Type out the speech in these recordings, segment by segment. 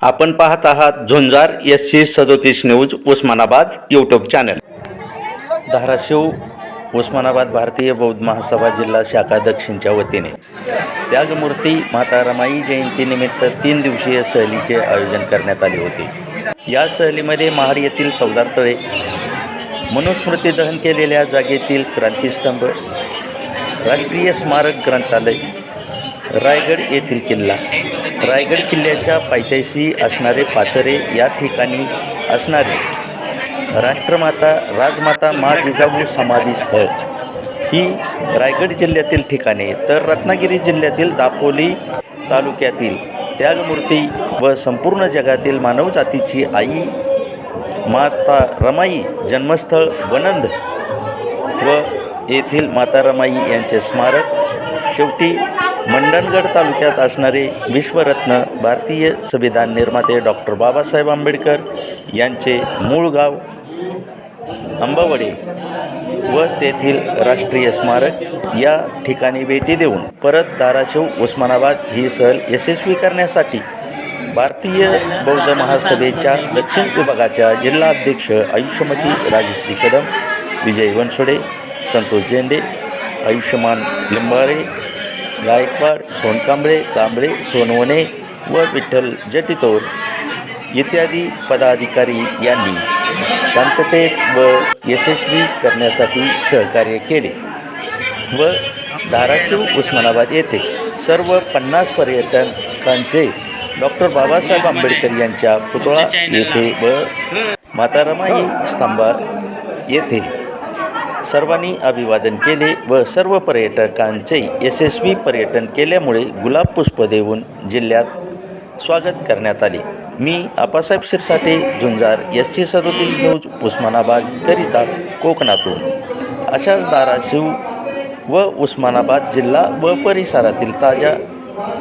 आपण पाहत आहात झुंजार SC37 news Osmanabad YouTube channel. Dharashiv Osmanabad भारतीय बौद्ध महासभा जिल्हा शाखा दक्षिणच्या वतीने त्यागमूर्ती माता रमाई जयंतीनिमित्त 3 दिवसीय सहलीचे आयोजन करण्यात आले होते। या सहलीमध्ये महाड येथील चौदार तळे, मनुस्मृती दहन केलेल्या जागेतील क्रांतिस्तंभ, राष्ट्रीय स्मारक ग्रंथालय, रायगड येथील किल्ला, रायगड किल्ल्याच्या पायथ्याशी असणारे पाचरे, या ठिकाणी असणारे राष्ट्रमाता राजमाता मा जिजाऊ समाधी स्थळ ही रायगड जिल्ह्यातील ठिकाणे, तर रत्नागिरी जिल्ह्यातील दापोली तालुक्यातील त्यागमूर्ती व संपूर्ण जगातील मानवजातीची आई माता रमाई जन्मस्थळ वनंद व येथील माता रमाई यांचे स्मारक, शेवटी मंडणगड तालुक्यात असणारे विश्वरत्न भारतीय संविधान निर्माते डॉक्टर बाबासाहेब आंबेडकर यांचे मूळ गाव अंबावडे व तेथील राष्ट्रीय स्मारक या ठिकाणी भेटी देऊन परत धाराशिव उस्मानाबाद ही सहल यशस्वी करण्यासाठी भारतीय बौद्ध महासभेच्या दक्षिण विभागाच्या जिल्हा अध्यक्ष आयुष्यमती राजश्री कदम, विजय वनसोडे, संतोष झेंडे, आयुष्यमान लिंबाळे, गायकवाड, सोनकांबळे, कांबळे, सोनवणे व विठ्ठल जटितोर इत्यादी पदाधिकारी यांनी शांततेत व यशस्वी करण्यासाठी सहकार्य केले व धाराशिव उस्मानाबाद येथे सर्व 50 पर्यटकांचे डॉक्टर बाबासाहेब आंबेडकर यांच्या पुतळा येथे व माता रमाई स्तंभा येथे सर्वांनी अभिवादन केले व सर्व पर्यटकांचे यशस्वी पर्यटन केल्यामुळे गुलाब पुष्प देऊन जिल्ह्यात स्वागत करण्यात आले। मी आप्पासाहेब शिरसाटे, झुंजार SC37 न्यूज उस्मानाबाद करिता कोकणातून अशाच धाराशिव व उस्मानाबाद जिल्हा व परिसरातील ताज्या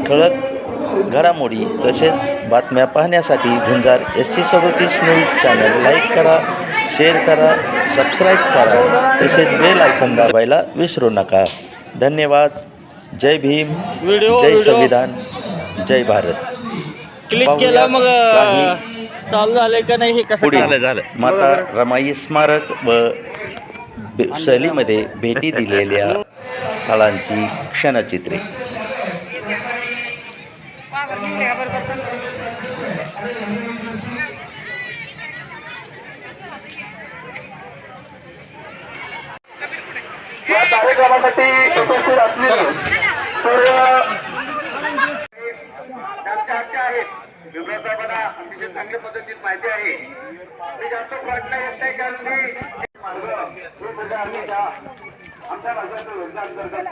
ठळक घडामोडी तसेच बातम्या पाहण्यासाठी झुंजार SC37 न्यूज चॅनल लाईक करा, शेअर करा, सबस्क्राईब करा, तसेच बेल आयकॉन दाबायला विसरू नका। धन्यवाद। जय भीम, जय संविधान, जय भारत। क्लिक केला मग चालू झालंय का नाही हे कसं झालं? माता रमाई स्मारक व सहलीमध्ये भेटी दिलेल्या स्थळांची क्षणचित्रे। या कार्यक्रमासाठी उपस्थित असलेले सर्व आहेत विभागाला अतिशय चांगल्या पद्धतीत माहिती आहे। मी जास्त प्रश्न येत नाही कारण मी आमच्या भागाच्या योजना अंतर्गत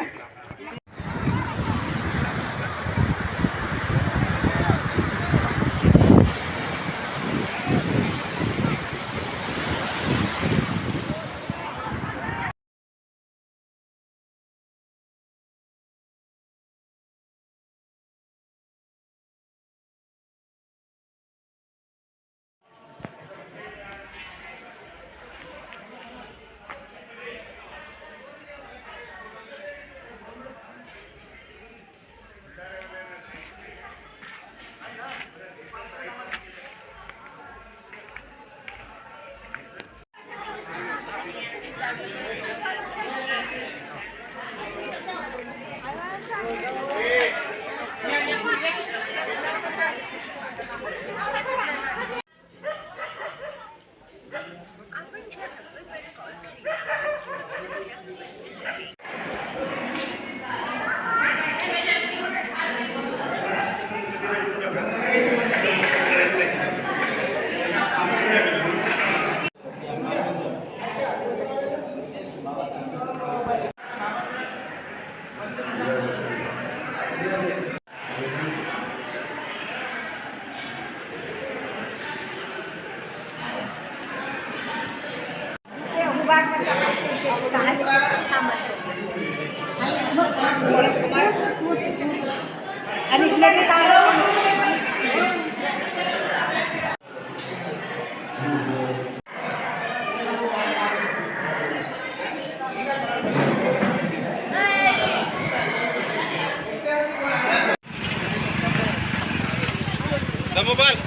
मोबाईल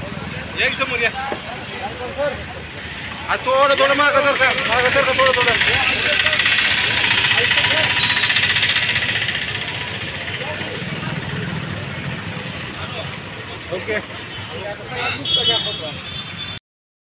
एक समोर या थोडं मागं सर का थोडं ओके